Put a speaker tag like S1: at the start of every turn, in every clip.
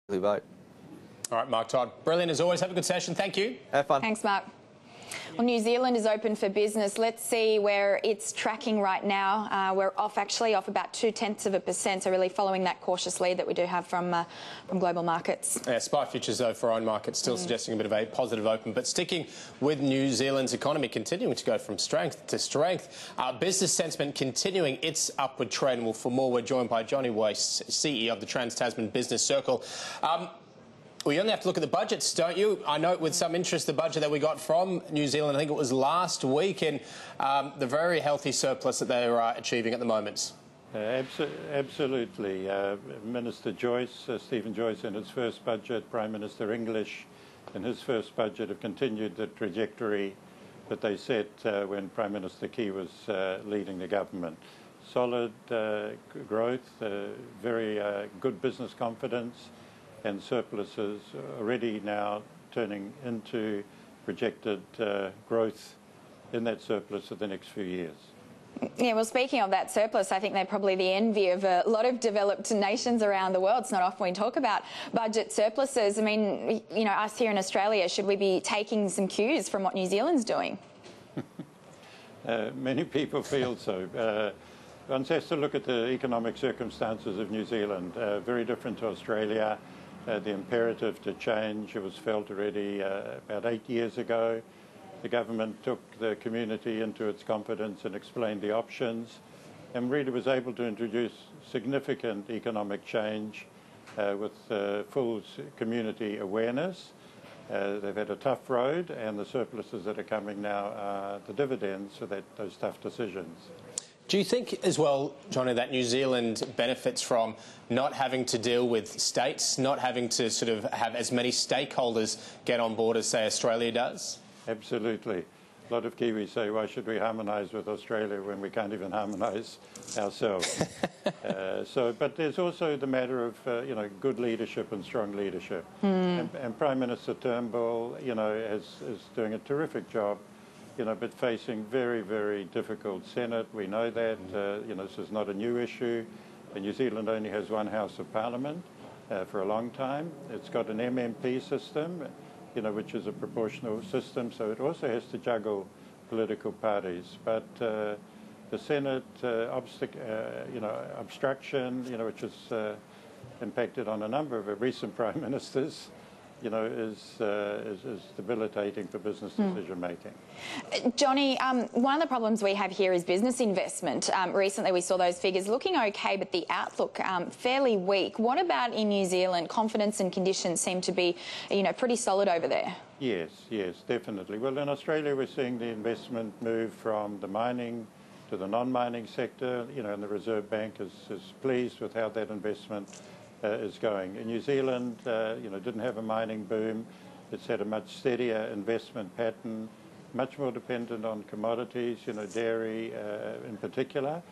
S1: vote.
S2: All right, Mark Todd. Brilliant as always. Have a good session. Thank you.
S1: Have fun.
S3: Thanks, Mark. Well, New Zealand is open for business. Let's see where it's tracking right now. We're off about 0.2%, so really following that cautious lead that we do have from global markets. Yeah,
S2: SPI futures, though, for our own market still suggesting a bit of a positive open. But sticking with New Zealand's economy, continuing to go from strength to strength. Business sentiment continuing its upward trend. Well, for more, we're joined by Johnny Weiss, CEO of the Trans-Tasman Business Circle. We only have to look at the budgets, don't you? I note with some interest the budget that we got from New Zealand, I think it was last week, and the very healthy surplus that they are achieving at the moment.
S4: Absolutely. Minister Joyce, Stephen Joyce, in his first budget, Prime Minister English in his first budget have continued the trajectory that they set when Prime Minister Key was leading the government. Solid growth, very good business confidence, and surpluses already now turning into projected growth in that surplus for the next few years.
S3: Yeah, well, speaking of that surplus, I think they're probably the envy of a lot of developed nations around the world. It's not often we talk about budget surpluses. I mean, you know, us here in Australia, should we be taking some cues from what New Zealand's doing?
S4: Many people feel so. One has to look at the economic circumstances of New Zealand, very different to Australia. The imperative to change was felt already about 8 years ago. The government took the community into its confidence and explained the options, and really was able to introduce significant economic change with full community awareness. They've had a tough road, and the surpluses that are coming now are the dividends for those tough decisions.
S2: Do you think as well, Johnny, that New Zealand benefits from not having to deal with states, not having to sort of have as many stakeholders get on board as, say, Australia does?
S4: Absolutely. A lot of Kiwis say, why should we harmonise with Australia when we can't even harmonise ourselves? But there's also the matter of, good leadership and strong leadership. And Prime Minister Turnbull, is doing a terrific job, but facing very, very difficult Senate. We know that. This is not a new issue. New Zealand only has one House of Parliament for a long time. It's got an MMP system, which is a proportional system, so it also has to juggle political parties. But the Senate obstruction, which has impacted on a number of recent prime ministers, is debilitating for business decision making.
S3: Johnny, one of the problems we have here is business investment. Recently we saw those figures looking okay, but the outlook fairly weak. What about in New Zealand? Confidence and conditions seem to be, pretty solid over there.
S4: Yes, definitely. Well, in Australia we're seeing the investment move from the mining to the non-mining sector, and the Reserve Bank is pleased with how that investment is going. In New Zealand, didn't have a mining boom. It's had a much steadier investment pattern, much more dependent on commodities, dairy in particular.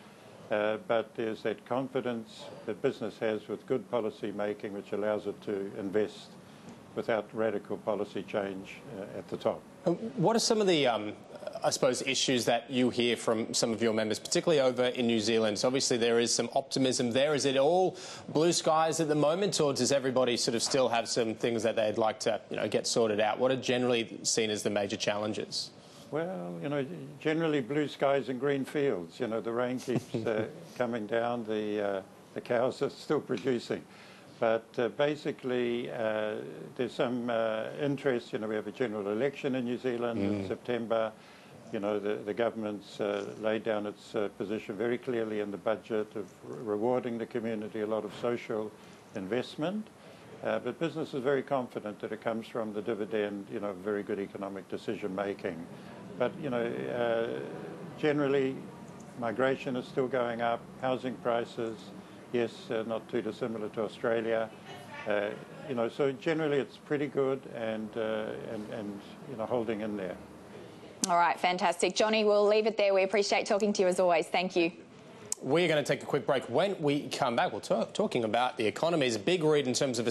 S4: But there's that confidence that business has with good policy making, which allows it to invest without radical policy change at the top.
S2: What are some of the, I suppose, issues that you hear from some of your members, particularly over in New Zealand? So obviously there is some optimism there. Is it all blue skies at the moment, or does everybody sort of still have some things that they'd like to, get sorted out? What are generally seen as the major challenges?
S4: Well, generally blue skies and green fields. The rain keeps coming down. The cows are still producing. But basically, there's some interest. We have a general election in New Zealand in September. The government's laid down its position very clearly in the budget of rewarding the community, a lot of social investment. But business is very confident that it comes from the dividend, very good economic decision making. But, generally, migration is still going up, housing prices, yes, not too dissimilar to Australia. So generally it's pretty good and holding in there.
S3: All right, fantastic. Johnny, we'll leave it there. We appreciate talking to you as always. Thank you.
S2: We're going to take a quick break. When we come back, we'll talking about the economy. It's a big read in terms of